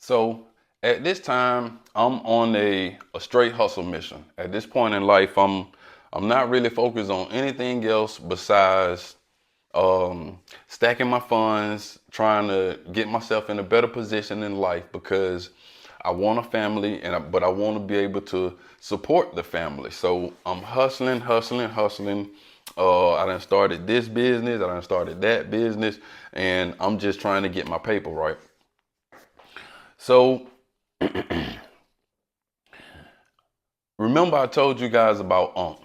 So at this time, I'm on a straight hustle mission. At this point in life, I'm not really focused on anything else besides stacking my funds, trying to get myself in a better position in life because I want a family, but I want to be able to support the family. So I'm hustling, hustling, hustling. I done started this business, I done started that business, and I'm just trying to get my paper right. So remember I told you guys about Unc.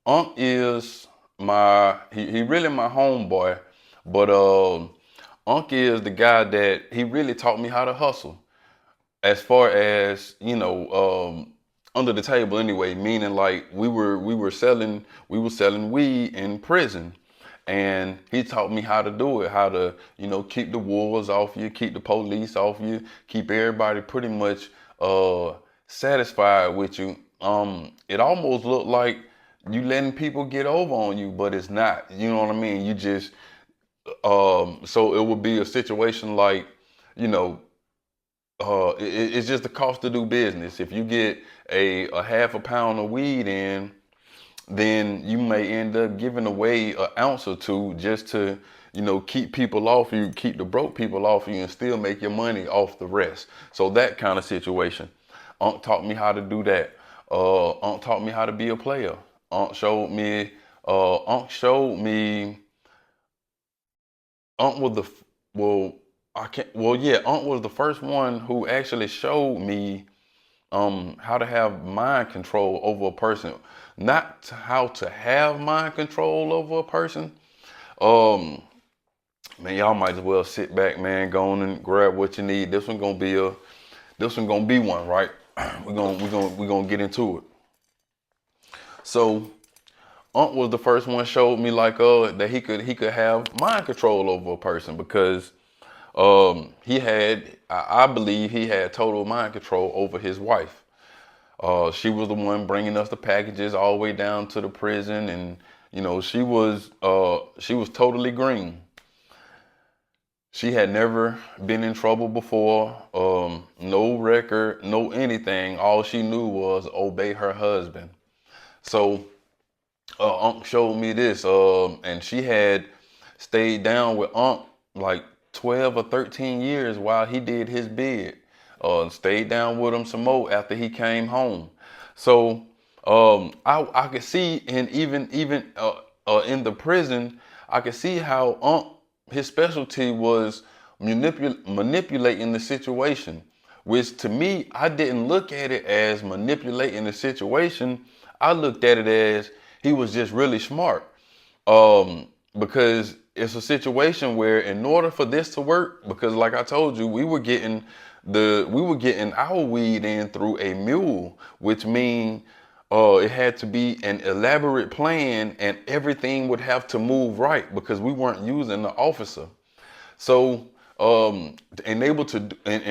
Unc is he really my homeboy, but Unc is the guy that he really taught me how to hustle. As far as, under the table anyway, meaning like we were selling weed in prison. And he taught me how to do it, how to, keep the wolves off you, keep the police off you, keep everybody pretty much uh satisfied with you. It almost looked like you letting people get over on you, but it's not. You know what I mean? You just so it would be a situation like, you know, it's just the cost to do business. If you get a half a pound of weed in, then you may end up giving away an ounce or two just to, keep people off you, keep the broke people off you, and still make your money off the rest. So that kind of situation. Unc taught me how to do that. Unc taught me how to be a player. Unc showed me. Unc showed me. Unc was the well. I can't. Well, yeah. Unc was the first one who actually showed me how to have mind control over a person, not how to have mind control over a person. um Man, y'all might as well sit back, man, go on and grab what you need. This one gonna be one, right? We're gonna get into it. So Unc was the first one showed me like that he could have mind control over a person because he had, I believe he had total mind control over his wife. She was the one bringing us the packages all the way down to the prison, and she was totally green. She had never been in trouble before, no record, no anything. All she knew was obey her husband. So Unc showed me this, and she had stayed down with Unc like 12 or 13 years while he did his bid. Stayed down with him some more after he came home. So I could see, and even in the prison, I could see how Unc, his specialty was manipulating the situation, which to me, I didn't look at it as manipulating the situation. I looked at it as he was just really smart. Because it's a situation where in order for this to work, because like I told you, we were getting our weed in through a mule, which means it had to be an elaborate plan and everything would have to move right because we weren't using the officer. So, in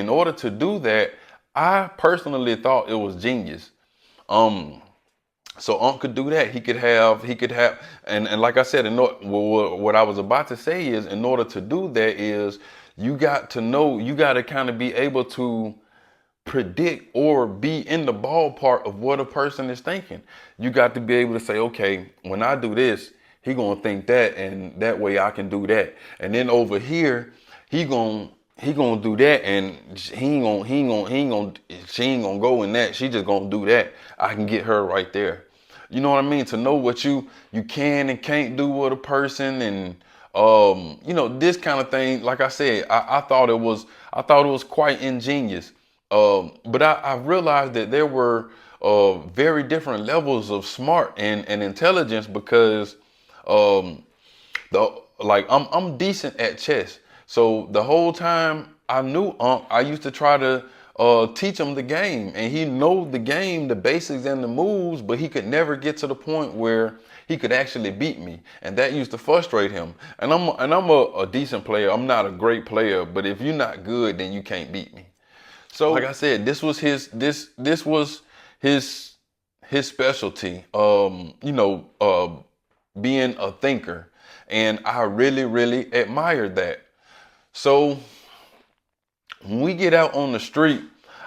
order to do that, I personally thought it was genius. Um, so Unc could do that. He could have, and like I said, what I was about to say is, in order to do that is, you got to kind of be able to predict or be in the ballpark of what a person is thinking. You got to be able to say, okay, when I do this, he gonna think that, and that way I can do that. And then over here, he gonna do that, and she ain't gonna go in that. She just gonna do that. I can get her right there. You know what I mean? To know what you can and can't do with a person, and this kind of thing. Like I said, I thought it was quite ingenious. But I realized that there were very different levels of smart and intelligence because um, I'm decent at chess. So the whole time I knew Unc, I used to try to teach him the game, and he know the game, the basics and the moves, but he could never get to the point where he could actually beat me, and that used to frustrate him. And I'm a decent player. I'm not a great player, but if you're not good, then you can't beat me. So, like I said, this was his specialty. Being a thinker, and I really really admired that. So when we get out on the street,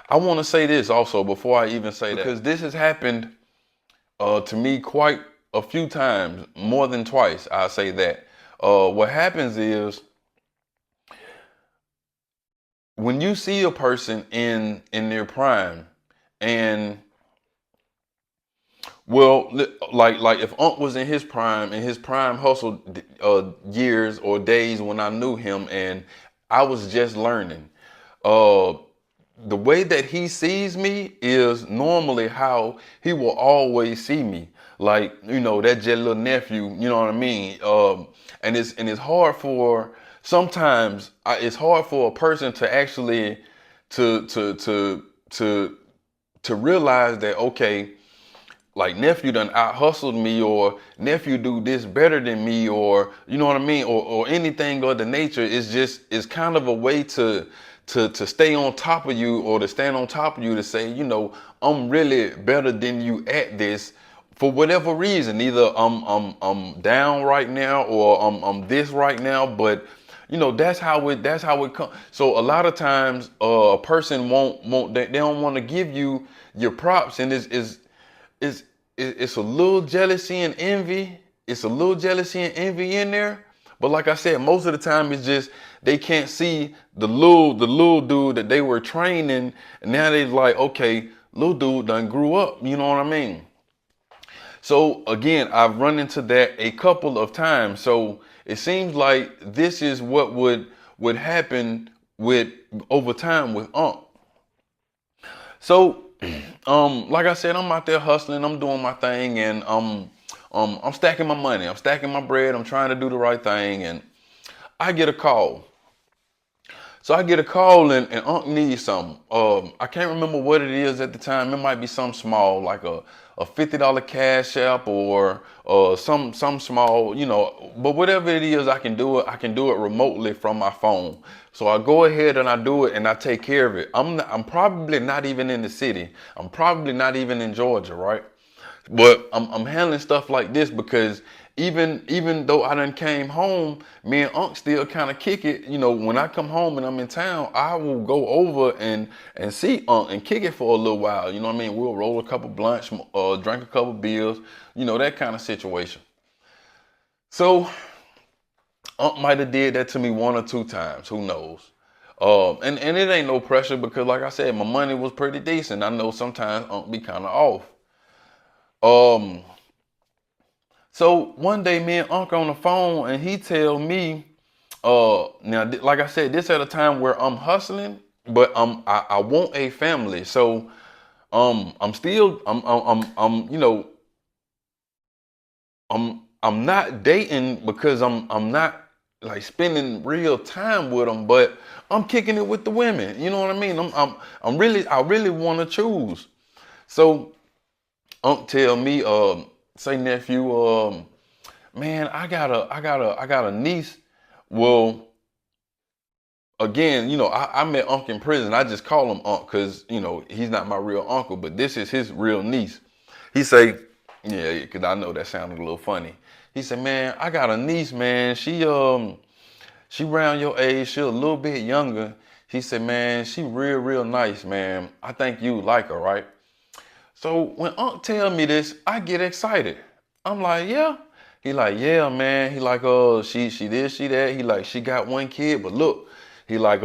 I want to say this also before I even say that, because this has happened to me quite a few times, more than twice. I say that. What happens is when you see a person in their prime, and well, like if Unc was in his prime hustle years or days when I knew him, and I was just learning. Uh, the way that he sees me is normally how he will always see me. Like, that jet little nephew, you know what I mean? And it's hard for sometimes it's hard for a person to actually to to to to to realize that, okay, like nephew done out hustled me, or nephew do this better than me, or you know what I mean, or anything of the nature. It's kind of a way to stay on top of you, or to stand on top of you, to say, I'm really better than you at this, for whatever reason. Either I'm down right now, or I'm this right now, but that's how it comes. So a lot of times a person won't they don't want to give you your props, and it's it's a little jealousy and envy. It's a little jealousy and envy in there. But like I said, most of the time it's just they can't see the little dude that they were training, and now they like, okay, little dude done grew up. You know what I mean? So again, I've run into that a couple of times. So it seems like this is what would happen with over time with Unc. So, like I said, I'm out there hustling, I'm doing my thing, and I'm stacking my money, I'm stacking my bread, I'm trying to do the right thing, and I get a call. So I get a call, and Unc needs something. I can't remember what it is at the time. It might be something small, like a $50 cash app, or some small, but whatever it is, I can do it. I can do it remotely from my phone. So I go ahead and I do it, and I take care of it. I'm probably not even in the city. I'm probably not even in Georgia, right? But I'm handling stuff like this because even though I done came home, me and Unc still kind of kick it. When I come home and I'm in town, I will go over and see Unc and kick it for a little while. You know what I mean? We'll roll a couple blunts, drink a couple beers, that kind of situation. So Unc might have did that to me one or two times. Who knows? And it ain't no pressure because, like I said, my money was pretty decent. I know sometimes Unc be kind of off. Um, So one day, me and Uncle on the phone, and he tell me, now like I said, this at a time where I'm hustling, but I want a family. So I'm still I'm not dating because I'm not like spending real time with them, but I'm kicking it with the women. You know what I mean? I really want to choose. So Unc tell me, say nephew, man, I got a niece. Well, again, I met Unc in prison. I just call him Unc because he's not my real uncle, but this is his real niece. He say, yeah, because I know that sounded a little funny. He said, man, I got a niece, man. She around your age. She a little bit younger. He said, man, she real nice, man. I think you like her, right? So when Unc tell me this, I get excited. I'm like, yeah. He like, yeah, man. He like, she this, she that. He like, she got one kid, but look, he like,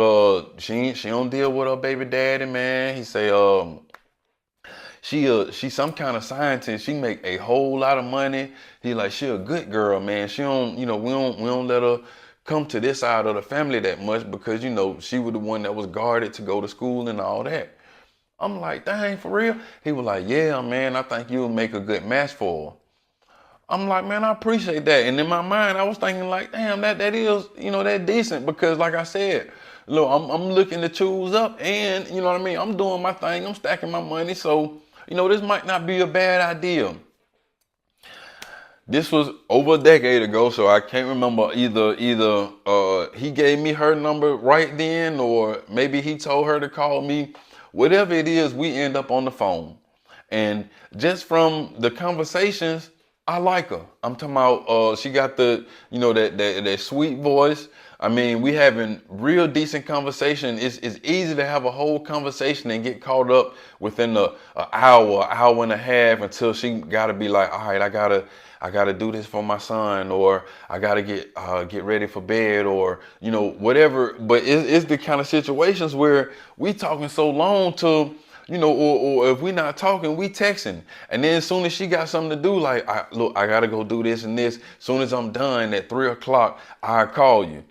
she don't deal with her baby daddy, man. He say, she some kind of scientist. She make a whole lot of money. He like, she a good girl, man. She don't, we don't let her come to this side of the family that much because she was the one that was guarded to go to school and all that. I'm like, dang, for real? He was like, yeah, man, I think you'll make a good match for her. I'm like, man, I appreciate that. And in my mind, I was thinking like, damn, that is, that decent because like I said, look, I'm looking to choose up and you know what I mean? I'm doing my thing. I'm stacking my money. So, this might not be a bad idea. This was over a decade ago, so I can't remember either he gave me her number right then, or maybe he told her to call me. Whatever it is, we end up on the phone. And just from the conversations, I like her. I'm talking about she got the that sweet voice. I mean, we having real decent conversation. It's easy to have a whole conversation and get caught up within a hour and a half until she got to be like, all right, I gotta do this for my son, or I gotta get ready for bed, or whatever. But it's the kind of situations where we talking so long to. Or if we not talking, we texting. And then as soon as she got something to do, like, look, I gotta go do this and this. As soon as I'm done at 3 o'clock, I call you.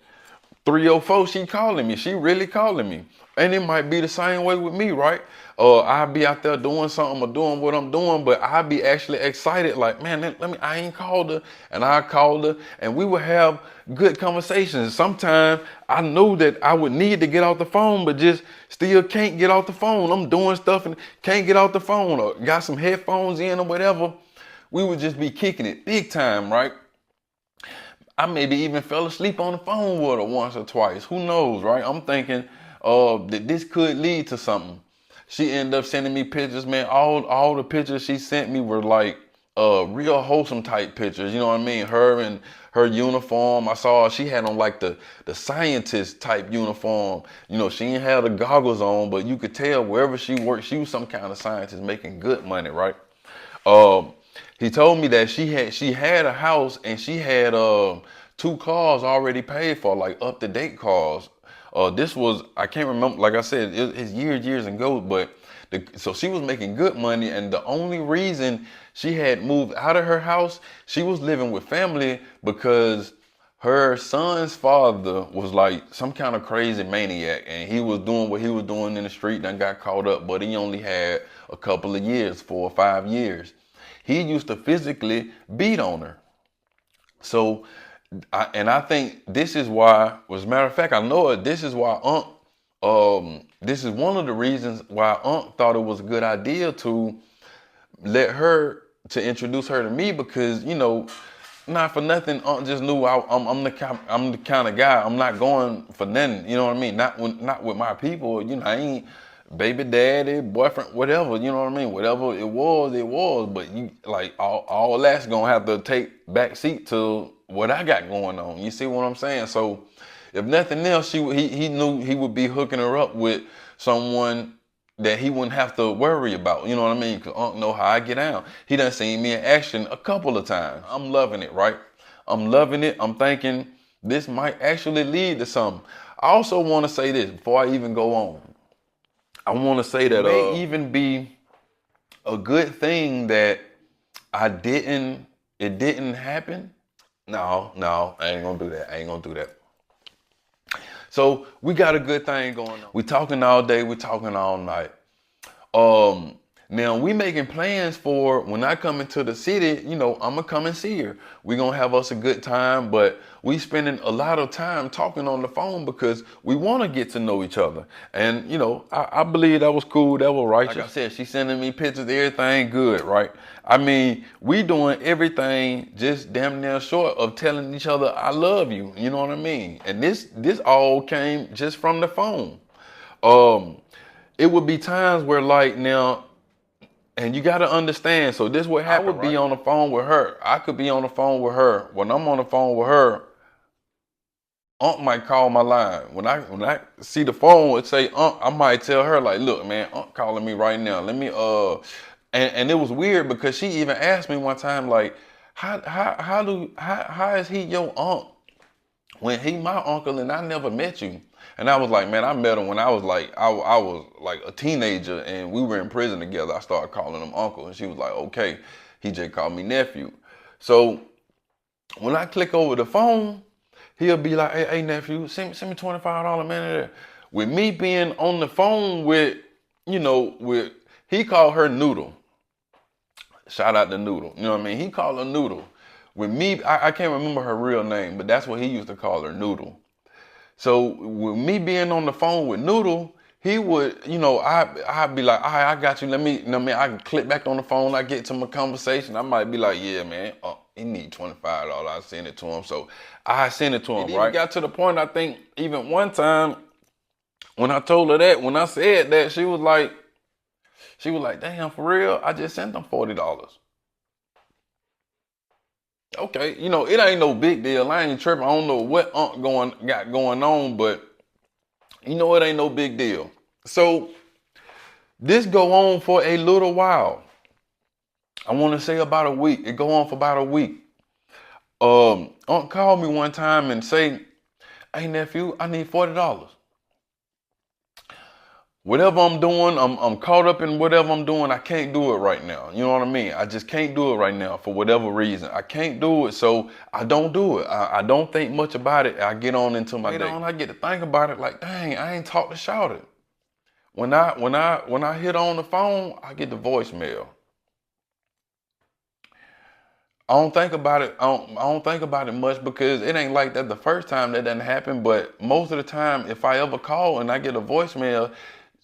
3:04, she calling me. She really calling me. And it might be the same way with me, right? I'll be out there doing something or doing what I'm doing, but I'll be actually excited, like, man, I ain't called her. And I called her, and we would have good conversations. Sometimes I knew that I would need to get off the phone, but just still can't get off the phone. I'm doing stuff and can't get off the phone, or got some headphones in or whatever. We would just be kicking it big time, right? I maybe even fell asleep on the phone with her once or twice. Who knows, right? I'm thinking that this could lead to something. She ended up sending me pictures, man. All the pictures she sent me were like real wholesome type pictures. You know what I mean? Her and her uniform. I saw she had on like the scientist type uniform. She didn't have the goggles on, but you could tell wherever she worked, she was some kind of scientist making good money, right? Um, he told me that she had a house and she had two cars already paid for, like up to date cars. This was, I can't remember. Like I said, it's years ago, but so she was making good money, and the only reason she had moved out of her house, she was living with family because her son's father was like some kind of crazy maniac, and he was doing what he was doing in the street and got caught up, but he only had a couple of years, 4 or 5 years. He used to physically beat on her. So, I think this is why, as a matter of fact, I know it, this is why this is one of the reasons why Unc thought it was a good idea to let her, to introduce her to me, because not for nothing, Unc just knew I'm the kind of guy. I'm not going for nothing. You know what I mean? Not with my people. I ain't baby daddy, boyfriend, whatever. You know what I mean? Whatever it was, it was. But you like all that's gonna have to take back seat to what I got going on. You see what I'm saying? So if nothing else, he knew he would be hooking her up with someone that he wouldn't have to worry about. You know what I mean? Because Unc know how I get down. He done seen me in action a couple of times. I'm loving it, right? I'm loving it. I'm thinking this might actually lead to something. I also want to say this before I even go on. I want to say that it may even be a good thing that it didn't happen. No, I ain't gonna do that. I ain't gonna do that. So we got a good thing going on. We talking all day, we talking all night. Um, Now we making plans for when I come into the city. I'm gonna come and see her. We gonna have us a good time, but we spending a lot of time talking on the phone because we want to get to know each other. And I believe that was cool. That was righteous. Like I said, she sending me pictures, everything good, right? I mean, we doing everything just damn near short of telling each other I love you. You know what I mean? And this all came just from the phone. Um, it would be times where, like, now, and you got to understand, so this what happened. I would be on the phone with her. I could be on the phone with her. When I'm on the phone with her, Unc might call my line. When I see the phone, it say Unc, I might tell her, like, look, man, Unc calling me right now. Let me and it was weird because she even asked me one time, like, how is he your uncle when he my uncle and I never met you? And I was like, man, I met him when I was like, I was like a teenager and we were in prison together. I started calling him uncle, and she was like, okay. He just called me nephew. So when I click over the phone, he'll be like, hey nephew, send me $25, man. With me being on the phone with, he called her Noodle. Shout out to Noodle. You know what I mean? He called her Noodle. With me, I can't remember her real name, but that's what he used to call her, Noodle. So with me being on the phone with Noodle, he would, I'd be like, all right, I got you. Let me, I can click back on the phone. I get to my conversation. I might be like, yeah, man, he need $25. I send it to him. So I send it to him, right? It got to the point, I think, even one time when I told her that, when I said that, she was like, damn, for real? I just sent them $40. Okay, it ain't no big deal. I ain't tripping. I don't know what got going on, but it ain't no big deal. So this go on for a little while. I want to say about a week. It go on for about a week. Unc called me one time and say, "Hey nephew, I need $40. Whatever I'm doing, I'm caught up in whatever I'm doing. I can't do it right now. You know what I mean? I just can't do it right now for whatever reason. I can't do it, so I don't do it. I don't think much about it. I get on into my day. Later on, I get to think about it like, dang, I ain't talked to Shawty. When I hit on the phone, I get the voicemail. I don't think about it. I don't think about it much because it ain't like that the first time that doesn't happen. But most of the time, if I ever call and I get a voicemail,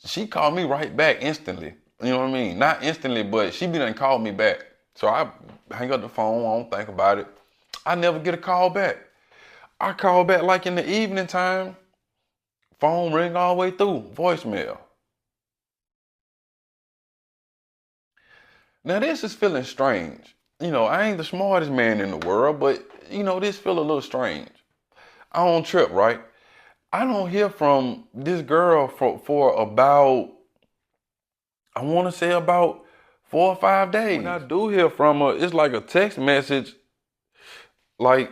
she called me right back instantly. You know what I mean? Not instantly, but she be done called me back. So I hang up the phone. I don't think about it. I never get a call back. I call back like in the evening time. Phone ring all the way through. Voicemail. Now this is feeling strange. I ain't the smartest man in the world, but this feel a little strange. I don't trip, right? I don't hear from this girl for about, I want to say about 4 or 5 days. When I do hear from her, it's like a text message, like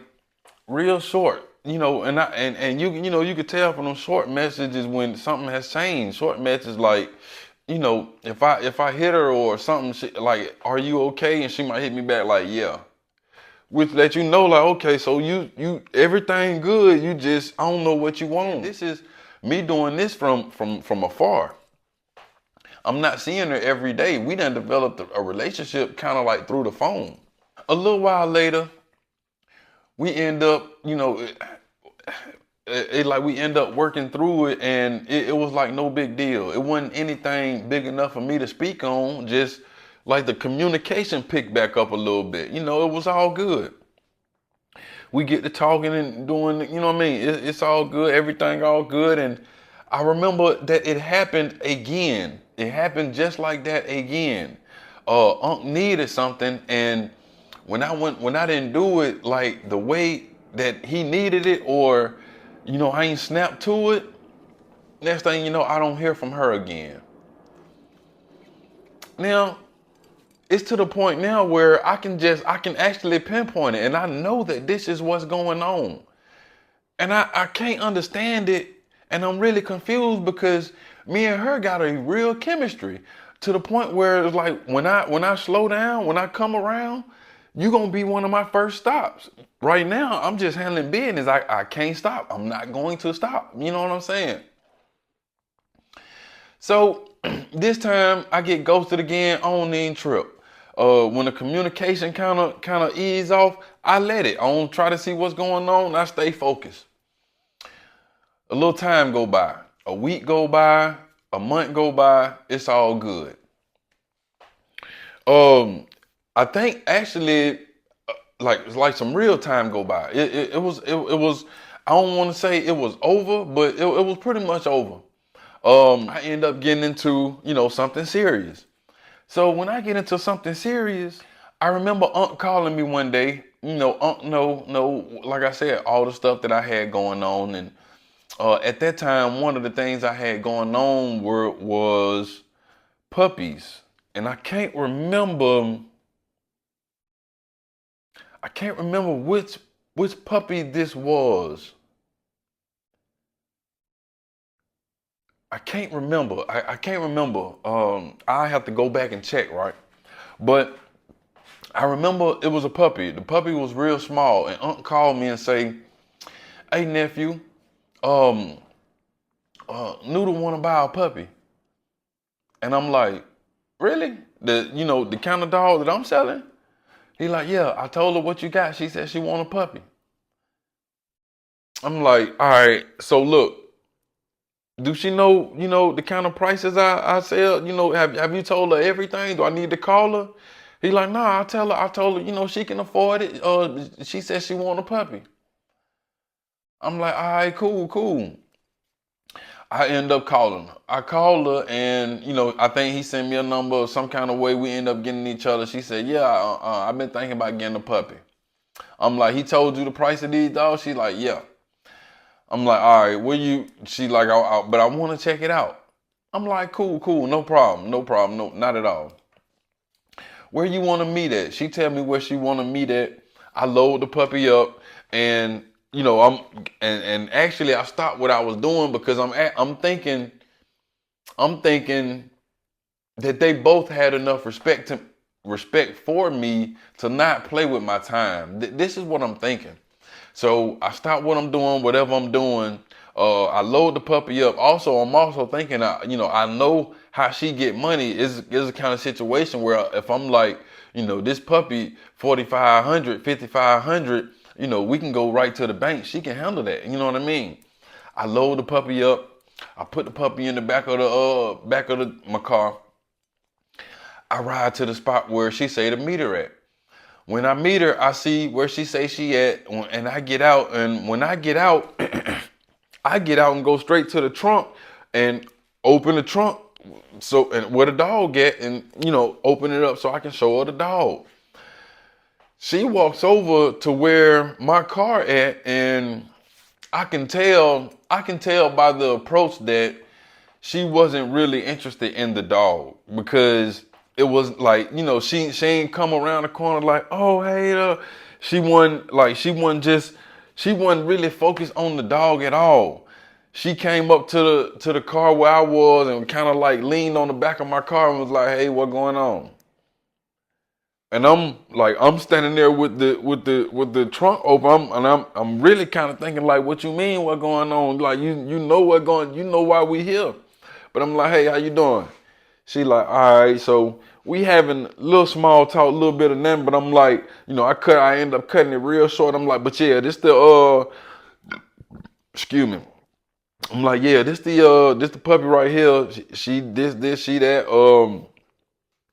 real short. And you could tell from them short messages when something has changed. Short messages like, if I hit her or something, like, are you okay? And she might hit me back like, yeah. Which let you know, like, okay, so you everything good. You just, I don't know what you want. This is me doing this from afar. I'm not seeing her every day. We done developed a relationship kind of like through the phone. A little while later, we end up, like we end up working through it, and it was like no big deal. It wasn't anything big enough for me to speak on. Just like the communication picked back up a little bit. It was all good. We get to talking and doing, you know what I mean? It's all good, everything all good. And I remember that it happened again. It happened just like that again. Unc needed something, and when I didn't do it like the way that he needed it, or I ain't snapped to it, next thing you know, I don't hear from her again. Now, it's to the point now where I can actually pinpoint it, and I know that this is what's going on. And I can't understand it, and I'm really confused because me and her got a real chemistry to the point where it's like when I slow down, when I come around, you gonna be one of my first stops. Right now, I'm just handling business. I can't stop. I'm not going to stop. You know what I'm saying? So this time I get ghosted again. I don't even trip. When the communication kind of ease off, I let it. I don't try to see what's going on. I stay focused. A little time go by. A week go by. A month go by. It's all good. I think actually, like some real time go by. It was. I don't want to say it was over, but it was pretty much over. I end up getting into something serious. So when I get into something serious, I remember Unc calling me one day. Unc know, like I said, all the stuff that I had going on, and at that time, one of the things I had going on was puppies, and I can't remember which puppy this was. I can't remember. I can't remember. I have to go back and check, right? But I remember it was a puppy. The puppy was real small, and Unc called me and say, "Hey nephew, um, Noodle want to buy a puppy," and I'm like, "Really? The kind of dog that I'm selling?" He like, "Yeah." I told her what you got. She said she want a puppy. I'm like, "All right. So look, do she know the kind of prices I sell? Have you told her everything? Do I need to call her?" He like, "Nah. I told her she can afford it. She said she want a puppy." I'm like, "All right, cool, cool." I end up calling her. I called her, and I think he sent me a number or some kind of way. We end up getting each other. She said, "Yeah, I've been thinking about getting a puppy." I'm like, he told you the price of these dogs? She like, yeah. I'm like, all right, where you? She like, but I want to check it out. I'm like, cool, no problem, no, not at all. Where you want to meet at? She tell me where she want to meet at. I load the puppy up, and and actually I stopped what I was doing because I'm thinking that they both had enough respect for me to not play with my time. This is what I'm thinking. So I stop what I'm doing, whatever I'm doing. I load the puppy up. Also, I'm also thinking, I know how she get money is a kind of situation where if I'm like, this puppy 4,500, 5,500, we can go right to the bank. She can handle that. You know what I mean? I load the puppy up. I put the puppy in the back of my car. I ride to the spot where she say to meet her at. When I meet her, I see where she say she at, and I get out. And when I get out, I get out and go straight to the trunk and open the trunk. So and where the dog at, and open it up so I can show her the dog. She walks over to where my car at, and I can tell by the approach that she wasn't really interested in the dog because it was like, she ain't come around the corner like, oh hey, she wasn't really focused on the dog at all. She came up to the car where I was and kind of like leaned on the back of my car and was like, hey, what going on? And I'm standing there with the trunk open. I'm really kind of thinking like, what you mean, what going on? Like you know why we here. But I'm like, hey, how you doing? She like, all right, so we having a little small talk, a little bit of them, but I'm like, I end up cutting it real short. I'm like, but yeah, excuse me. I'm like, yeah, this the puppy right here. She this, she that.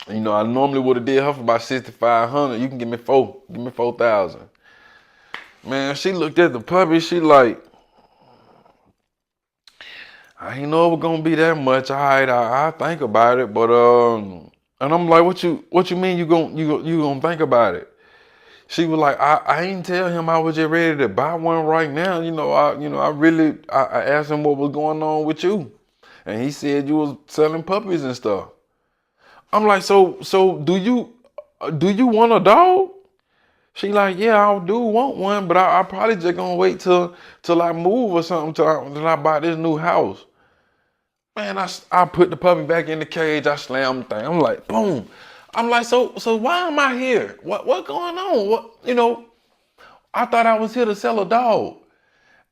I normally would have did her for about 6,500. You can give me 4,000. Man, she looked at the puppy. She like, I ain't know it was gonna be that much. All right, I think about it, but and I'm like, what you mean you gonna think about it? She was like, I ain't tell him I was just ready to buy one right now. I asked him what was going on with you, and he said you was selling puppies and stuff. I'm like, so do you want a dog? She like, yeah, I do want one, but I probably just gonna wait till I move or something till I buy this new house. Man, I put the puppy back in the cage. I slammed the thing. I'm like, boom. I'm like, so why am I here? What going on? I thought I was here to sell a dog.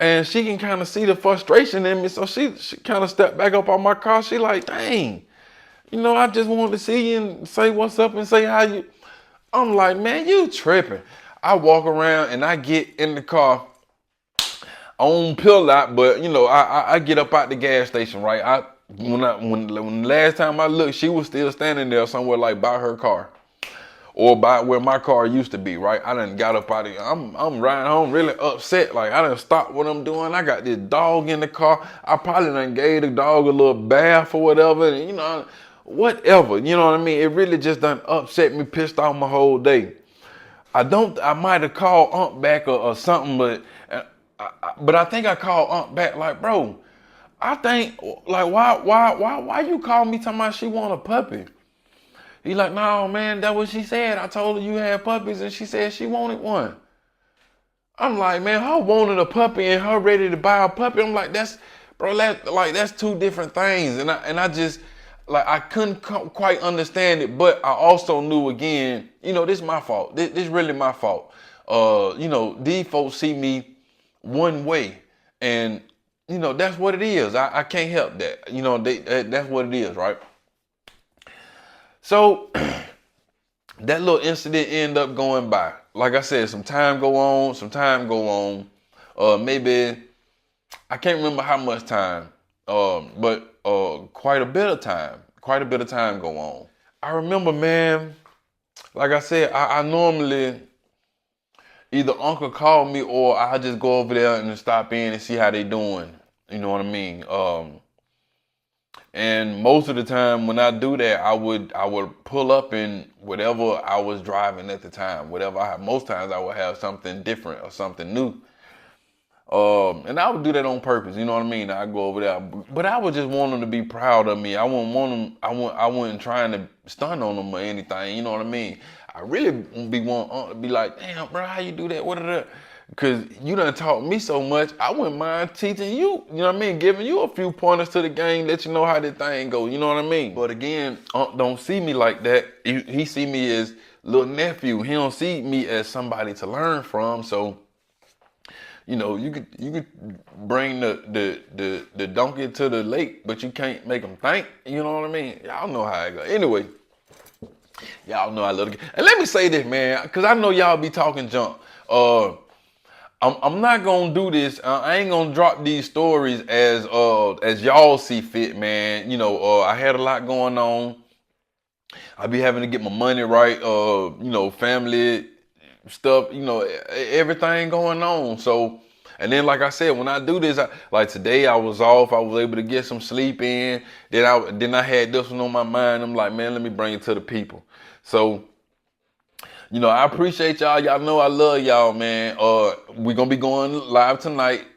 And she can kind of see the frustration in me, so she kind of stepped back up on my car. She like, dang, I just wanted to see you and say what's up and say how you. I'm like, man, you tripping. I walk around and I get in the car on pill lot, but I get up out the gas station, right? When the last time I looked, she was still standing there somewhere like by her car. Or by where my car used to be, right? I done got up out of here. I'm riding home really upset. Like I done stopped what I'm doing. I got this dog in the car. I probably done gave the dog a little bath or whatever. Whatever. You know what I mean? It really just done upset me, pissed off my whole day. I might have called Aunt back or something, but I think I called Aunt back like, bro, I think like why you call me talking about she want a puppy? He like, no, man, that's what she said. I told her you had puppies and she said she wanted one. I'm like, man, her wanting a puppy and her ready to buy a puppy. I'm like, that's two different things. And I just, like, I couldn't quite understand it, but I also knew again, this is my fault. This really my fault. These folks see me one way and, that's what it is. I can't help that. That's what it is, right? So that little incident ended up going by. Like I said, some time go on. Maybe I can't remember how much time, but quite a bit of time go on. I remember, man. Like I said, I normally either uncle call me or I just go over there and stop in and see how they doing. You know what I mean? And most of the time when I do that, I would pull up in whatever I was driving at the time. Whatever I have, most times I would have something different or something new. And I would do that on purpose. You know what I mean? I go over there, but I would just want them to be proud of me. I wouldn't want them. I wasn't trying to stun on them or anything. You know what I mean? I really want be like, damn, bro, how you do that? What are that? Because you done taught me so much. I wouldn't mind teaching you. You know what I mean? Giving you a few pointers to the game, let you know how this thing go. You know what I mean? But again, don't see me like that. He see me as little nephew. He don't see me as somebody to learn from. So you could bring the donkey to the lake, but you can't make them think. You know what I mean? Y'all know how it go. Anyway, y'all know I love it. And let me say this, man, because I know y'all be talking junk. I'm not gonna do this. I ain't gonna drop these stories as y'all see fit, man. I had a lot going on. I be having to get my money right. Family stuff, everything going on. So, and then like I said, when I do this, like today I was off, I was able to get some sleep in. Then I had this one on my mind. I'm like, man, let me bring it to the people. So, I appreciate y'all. Y'all know I love y'all, man. We're gonna be going live tonight.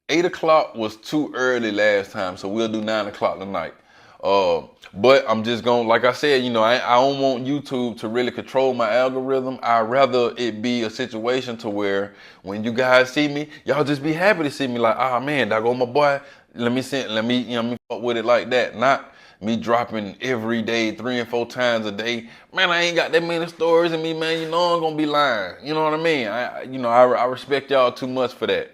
8 o'clock was too early last time, so we'll do 9 o'clock tonight. Uh, but I'm just gonna, like I said, I don't want YouTube to really control my algorithm. I'd rather it be a situation to where when you guys see me, y'all just be happy to see me. Like, ah man, that go my boy. Let me fuck with it like that. Not me dropping every day, 3 and 4 times a day. Man, I ain't got that many stories in me, man. I'm gonna be lying. You know what I mean? I respect y'all too much for that.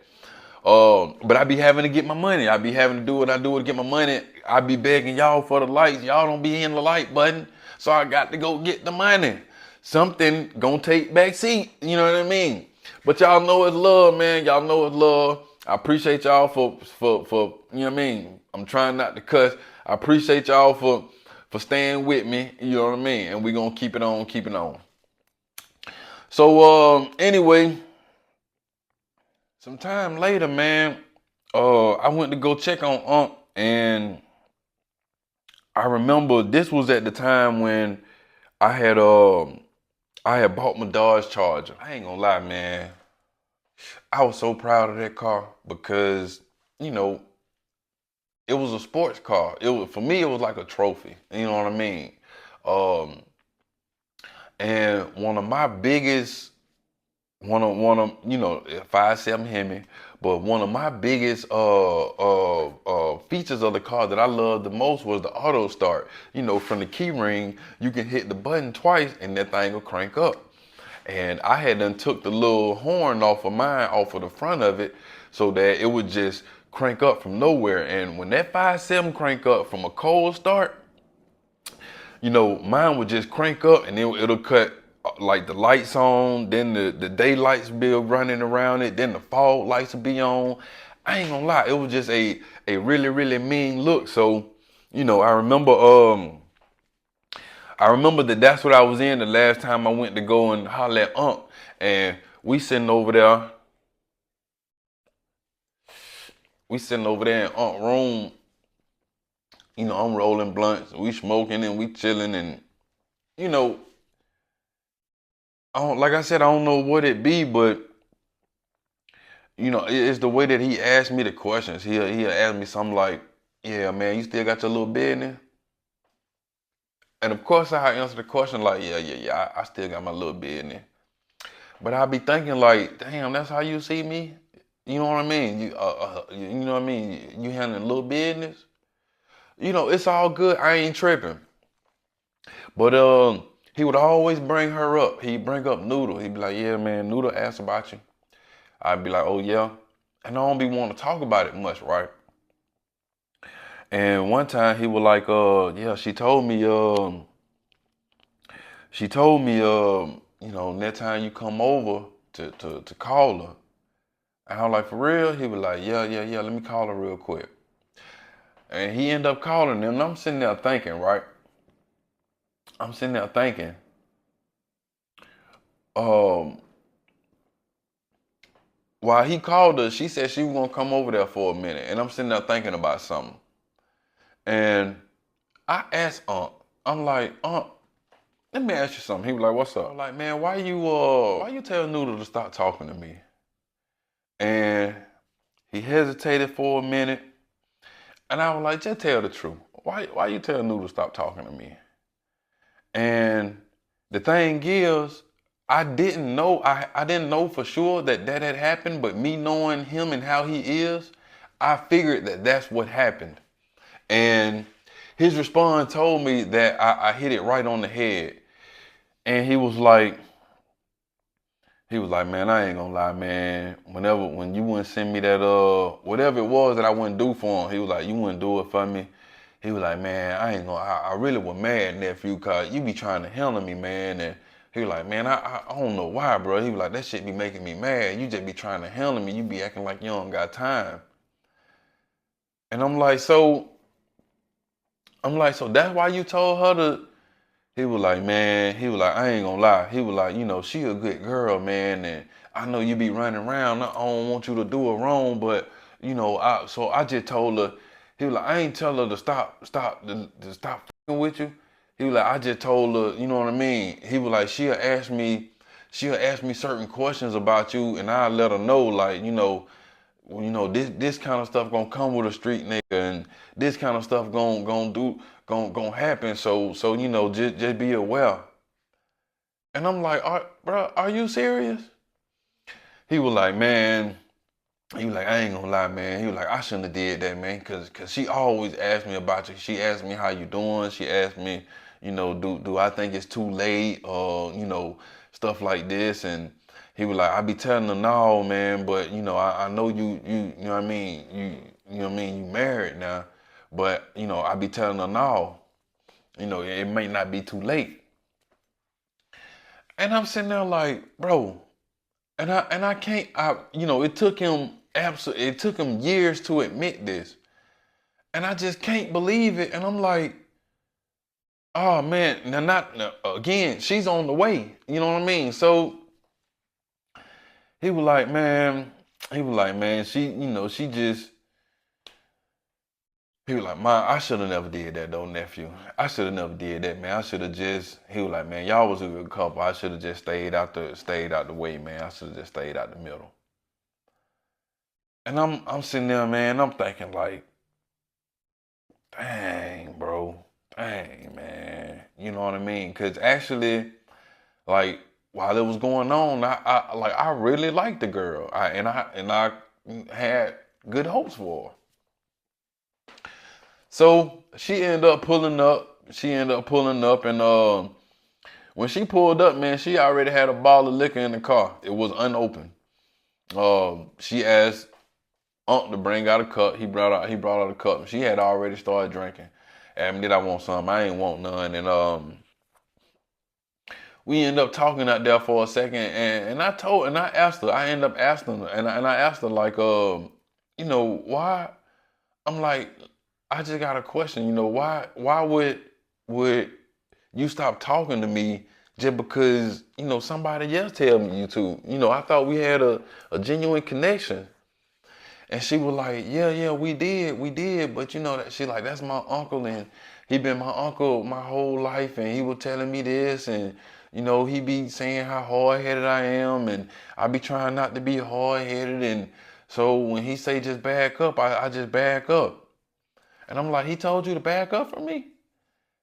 But I be having to get my money. I be having to do what I do to get my money. I be begging y'all for the likes. Y'all don't be hitting the like button. So I got to go get the money. Something gonna take back seat. You know what I mean? But y'all know it's love, man. Y'all know it's love. I appreciate y'all for you know what I mean? I'm trying not to cuss. I appreciate y'all for staying with me. You know what I mean? And we gonna keep it on, keep it on. So anyway. Some time later, man, I went to go check on Unc, and I remember this was at the time when I had I had bought my Dodge Charger. I ain't gonna lie, man. I was so proud of that car because, you know, it was a sports car. It was, for me, it was like a trophy. You know what I mean? Um, and one of you know 5.7 Hemi, but one of my biggest features of the car that I loved the most was the auto start. From the key ring, you can hit the button twice and that thing will crank up. And I had done took the little horn off of mine, off of the front of it, so that it would just crank up from nowhere. And when that 5.7 crank up from a cold start, mine would just crank up and it'll cut like the lights on, then the daylights be running around it, then the fog lights will be on. I ain't gonna lie, it was just a really, really mean look. So, I remember that that's what I was in the last time I went to go and holler at Unc. And we sitting over there in Unc room. I'm rolling blunts, we smoking and we chilling and you know, like I said, I don't know what it be, but it's the way that he asked me the questions. He'll ask me something like, "Yeah, man, you still got your little business?" And of course, I answer the question like, "Yeah, yeah, yeah, I still got my little business." But I be thinking like, "Damn, that's how you see me?" You know what I mean? You know what I mean? You handling little business? It's all good. I ain't tripping. But he would always bring her up. He'd bring up Noodle. He'd be like, "Yeah, man, Noodle asked about you." I'd be like, "Oh yeah," and I don't be wanting to talk about it much, right? And one time he was like, yeah, she told me, next time you come over to call her. And I was like, for real? He was like, yeah, yeah, yeah, let me call her real quick. And he ended up calling them, and I'm sitting there thinking, right? I'm sitting there thinking, um, while he called her, she said she was gonna come over there for a minute. And I'm sitting there thinking about something. And I asked Unc, I'm like, Unc, let me ask you something. He was like, what's up? I'm like, man, why you tell Noodle to stop talking to me? And he hesitated for a minute. And I was like, just tell the truth. Why you tell Noodle to stop talking to me? And the thing is, I didn't know for sure that that had happened, but me knowing him and how he is, I figured that that's what happened. And his response told me that I hit it right on the head. And he was like, man, I ain't gonna lie, man. When you wouldn't send me that whatever it was that I wouldn't do for him, he was like, you wouldn't do it for me. He was like, man, I really was mad, nephew, cause you be trying to handle me, man. And he was like, man, I don't know why, bro. He was like, that shit be making me mad. You just be trying to handle me. You be acting like you don't got time. And so that's why you told her to. He was like, man, he was like, I ain't gonna lie. He was like, she a good girl, man, and I know you be running around. I don't want you to do her wrong, but so I just told her. He was like, I ain't tell her to stop fucking with you. He was like, I just told her, you know what I mean? He was like, she'll ask me certain questions about you, and I'll let her know, like, this kind of stuff gonna come with a street nigga, and this kind of stuff gonna happen. So just be aware. And I'm like, bro, are you serious? He was like, man. He was like, I ain't gonna lie, man. He was like, I shouldn't have did that, man, cause she always asked me about you. She asked me how you doing. She asked me, do I think it's too late, or stuff like this. And he was like, I be telling her no, man, but I know you know what I mean, you know what I mean, you married now, but I be telling her no, it may not be too late. And I'm sitting there like, bro, and I can't, it took him years to admit this, and I just can't believe it. And I'm like, oh man, now, again, she's on the way. You know what I mean? So he was like, man, she, she just. He was like, man, I should have never did that though, nephew. I should have never did that, man. I should have just. He was like, man, y'all was a good couple. I should have just stayed out the way, man. I should have just stayed out the middle. And I'm sitting there, man. I'm thinking like, dang, bro, dang, man. You know what I mean? Cause actually, like while it was going on, I really liked the girl. I had good hopes for her. So she ended up pulling up. And when she pulled up, man, she already had a bottle of liquor in the car. It was unopened. She asked Unc to bring out a cup. He brought out a cup. She had already started drinking. And did I want some? I ain't want none. And we ended up talking out there for a second. And I asked her. I ended up asking her. And I asked her like, why? I'm like, I just got a question. Why would you stop talking to me just because somebody else tell me you to? I thought we had a genuine connection. And she was like, yeah, we did, but that she like, that's my uncle, and he been my uncle my whole life, and he was telling me this, and he be saying how hard-headed I am, and I be trying not to be hard-headed, and so when he say just back up, I just back up. And I'm like, he told you to back up from me?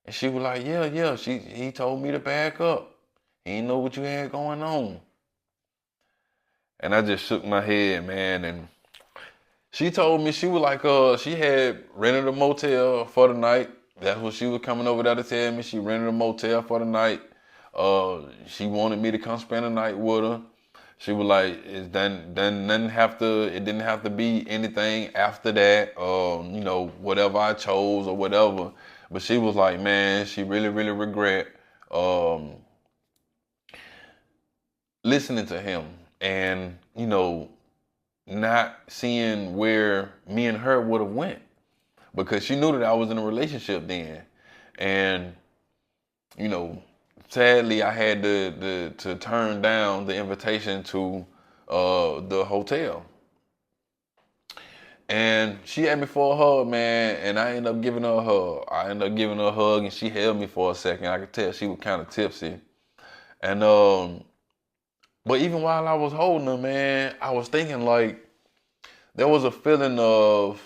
And she was like, yeah, he told me to back up. He didn't know what you had going on. And I just shook my head, man, and she told me she was like, she had rented a motel for the night. That's what she was coming over there to tell me. She rented a motel for the night. She wanted me to come spend the night with her. She was like, it didn't have to be anything after that, whatever I chose or whatever. But she was like, man, she really, really regret um, listening to him, and not seeing where me and her would have went, because she knew that I was in a relationship then. And you know sadly I had to turn down the invitation to the hotel. And she asked me for a hug, man, and I ended up giving her a hug. I ended up giving her a hug, and she held me for a second. I could tell she was kind of tipsy. And but even while I was holding her, man, I was thinking like there was a feeling of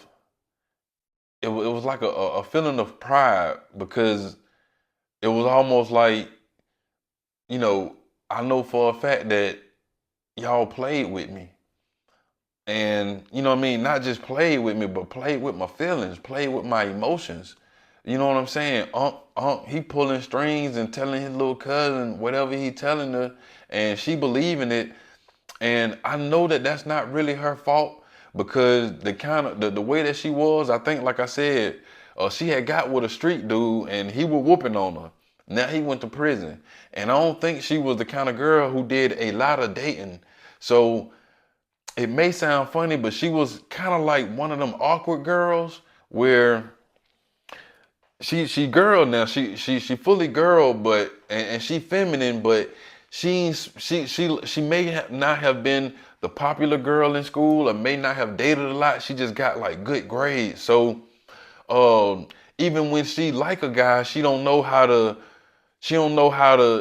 it was like a feeling of pride because it was almost like, you know, I know for a fact that y'all played with me. And you know what I mean? Not just played with me, but played with my feelings, played with my emotions. You know what I'm saying? He pulling strings and telling his little cousin whatever he telling her, and she believing it. And I know that that's not really her fault because the kind of the way that she was, I think, like I said, she had got with a street dude and he was whooping on her. Now he went to prison, and I don't think she was the kind of girl who did a lot of dating. So it may sound funny, but she was kind of like one of them awkward girls where she girl now she fully girl, but and she feminine, but she may not have been the popular girl in school or may not have dated a lot. She just got like good grades. So even when she like a guy, she don't know how to,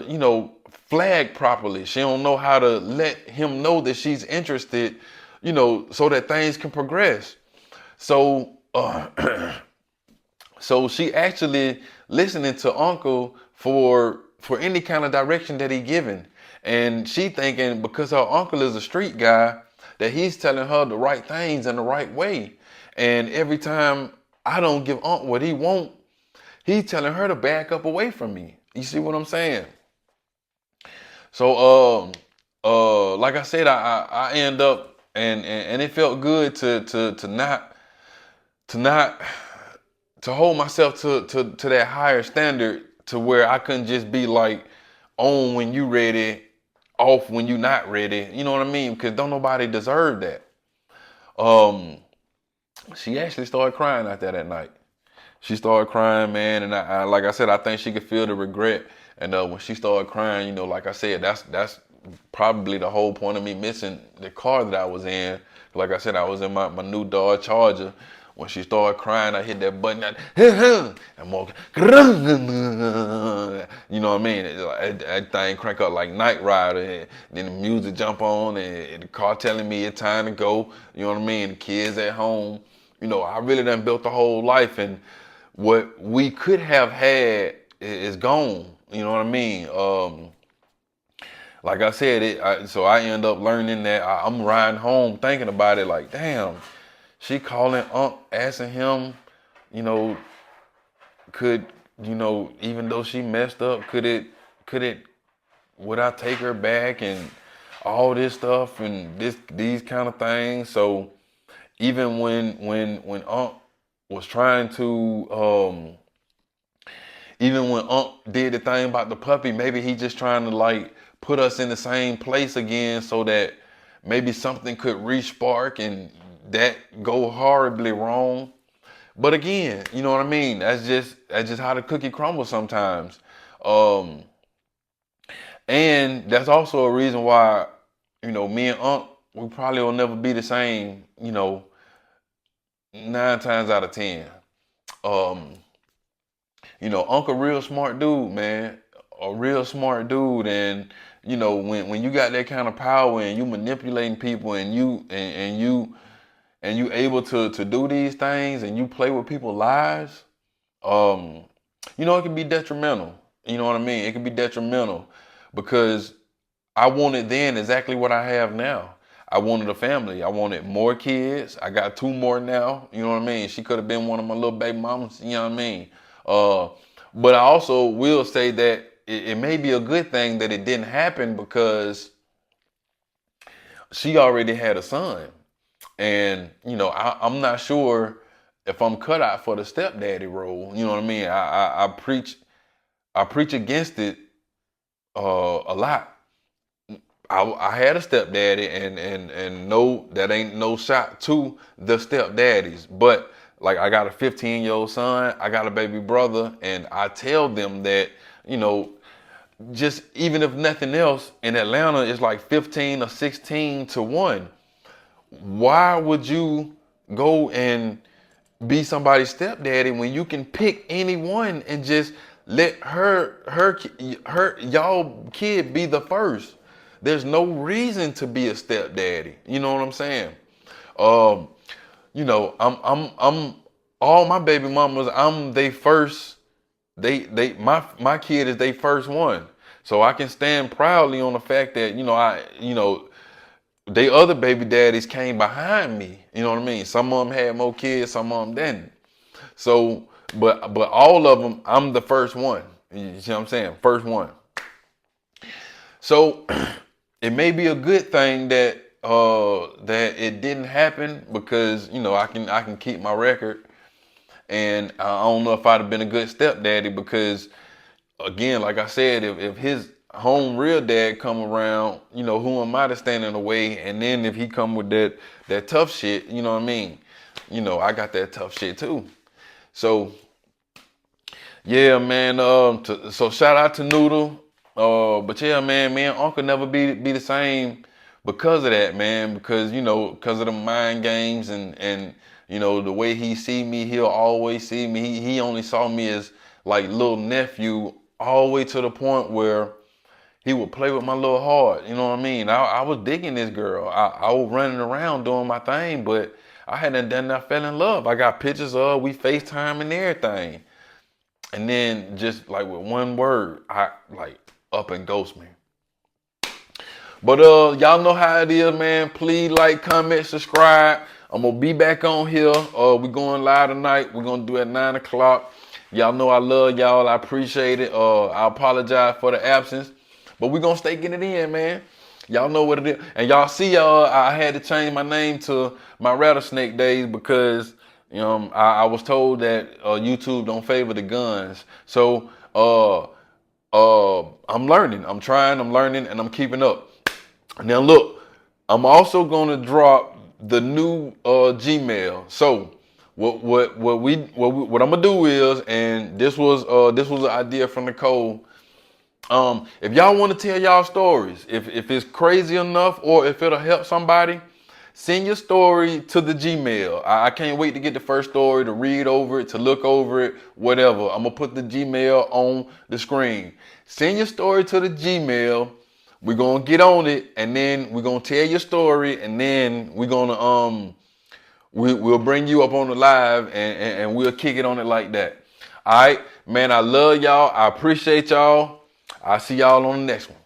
you know, flag properly. She don't know how to let him know that she's interested, you know, so that things can progress. So so she actually listening to Uncle for any kind of direction that he given. And she thinking because her uncle is a street guy that he's telling her the right things in the right way. And every time I don't give Unc what he want, he's telling her to back up away from me. You see what I'm saying? So like I said, I end up and it felt good to not to hold myself to that higher standard to where I couldn't just be like on when you ready, off when you not ready. You know what I mean? Because don't nobody deserve that. Um, she actually started crying after that night. She started crying, man, and I like I said, I think she could feel the regret. And when she started crying, you know, like I said, that's probably the whole point of me missing the car that I was in. Like I said, I was in my new Dodge Charger. When she started crying, I hit that button. I'm walking. You know what I mean? That thing crank up like Night Rider. And then the music jump on, and the car telling me it's time to go. You know what I mean? The kids at home. You know, I really done built a whole life, and what we could have had is gone. You know what I mean? Like I said, so I end up learning that I'm riding home thinking about it like, damn, she calling Unc, asking him, you know, could, you know, even though she messed up, could it, would I take her back and all this stuff and these kind of things. So even when Unc was trying to, even when Unc did the thing about the puppy, maybe he just trying to like put us in the same place again so that maybe something could re-spark and that go horribly wrong. But again, you know what I mean? That's just how the cookie crumbles sometimes. Um, and that's also a reason why, you know, me and Unc, we probably will never be the same, you know, 9 times out of 10. Um, you know, Uncle real smart dude, man. A real smart dude. And, you know, when you got that kind of power and you manipulating people and you able to do these things and you play with people's lives, um, you know, it can be detrimental. You know what I mean? It can be detrimental because I wanted then exactly what I have now. I wanted a family. I wanted more kids. I got two more now. You know what I mean? She could have been one of my little baby mamas. You know what I mean? Uh, but I also will say that it may be a good thing that it didn't happen because she already had a son. And, you know, I'm not sure if I'm cut out for the stepdaddy role. You know what I mean? I preach against it a lot. I had a stepdaddy, and no, that ain't no shot to the stepdaddies. But like, I got a 15-year-old son, I got a baby brother, and I tell them that, you know, just even if nothing else, in Atlanta it's like 15 or 16 to 1. Why would you go and be somebody's stepdaddy when you can pick anyone and just let her y'all kid be the first. There's no reason to be a stepdaddy. You know what I'm saying? Um, I'm all my baby mamas, I'm they first, my kid is they first one. So I can stand proudly on the fact that, they other baby daddies came behind me. You know what I mean? Some of them had more kids, some of them didn't. So, but all of them, I'm the first one. You see what I'm saying? First one. So it may be a good thing that that it didn't happen because I can keep my record, and I don't know if I'd have been a good stepdaddy because again, like I said, if his home real dad come around, who am I to stand in the way? And then if he come with that tough shit, you know what I mean? I got that tough shit too. So yeah, man. So shout out to Noodle. But yeah, man, me and Uncle never be the same because of that, man. Because because of the mind games and the way he see me, he'll always see me. He only saw me as like little nephew, all the way to the point where he would play with my little heart. You know what I mean? I was digging this girl. I was running around doing my thing, but I hadn't done that. I fell in love. I got pictures of we FaceTime and everything. And then just like with one word, I like up and ghost me. But y'all know how it is, man. Please like, comment, subscribe. I'm gonna be back on here. We going live tonight. We're gonna do it at 9 o'clock. Y'all know I love y'all. I appreciate it. I apologize for the absence. But we're gonna stay getting it in, man. Y'all know what it is. And y'all see I had to change my name to my rattlesnake days because I was told that YouTube don't favor the guns. So I'm learning. I'm trying, I'm learning, and I'm keeping up. Now look, I'm also gonna drop the new Gmail. So what I'm gonna do is, and this was an idea from Nicole. If y'all want to tell y'all stories, if it's crazy enough or if it'll help somebody, send your story to the Gmail. I can't wait to get the first story, to read over it, to look over it, whatever. I'm gonna put the Gmail on the screen. Send your story to the Gmail. We're gonna get on it, and then we're gonna tell your story, and then we're gonna we'll bring you up on the live, and we'll kick it on it like that. All right, man. I love y'all. I appreciate y'all. I'll see y'all on the next one.